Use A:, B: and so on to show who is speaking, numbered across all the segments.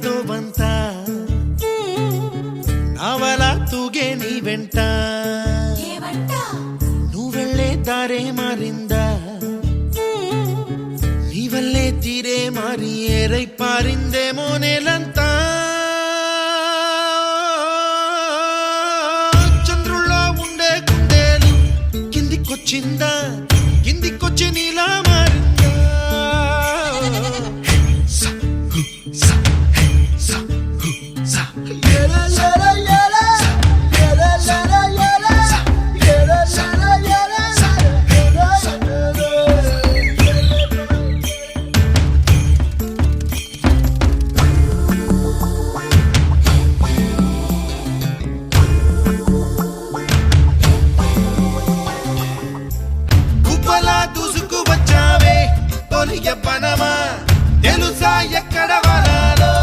A: ನಾಳೆತೋ ಬಂತ ನಾವಲ ತೂಗೆ ನೀ వెంట నువ్వెళ్ళే దారే మారింద నీ వల్లే తీరే మారి ఏరై పారిందేమో నేలంతా చంద్రుల్లో ఉండే గుండెలు కిందికొచ్చిందా కిందికొచ్చి నీలా మారిందా పనమా తెలుసా ఎక్కడ వనాలో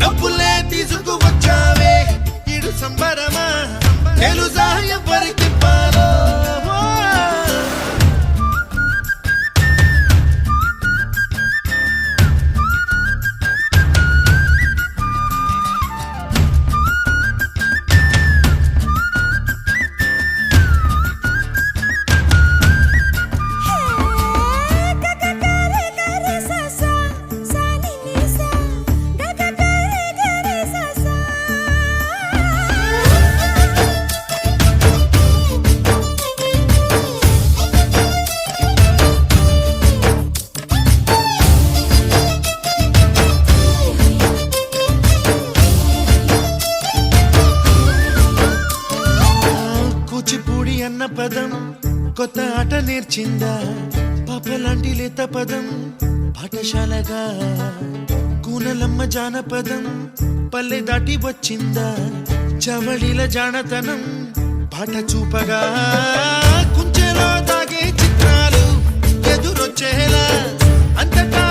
A: డబ్బులే తీసుకువచ్చావే ఇడు సంబరమా తెలుసా ఎవరికి పాలో అన్న పదం కొత్త ఆట నేర్చిందా పాపలాంటి లేత పదం పాఠశాలగా కూనలమ్మ జానపదం పల్లె దాటి వచ్చిందా చవళిల జానతనం పాట చూపగా కుంచెలో దాగే చిత్రాలు ఎదురొచ్చేలా అంతటా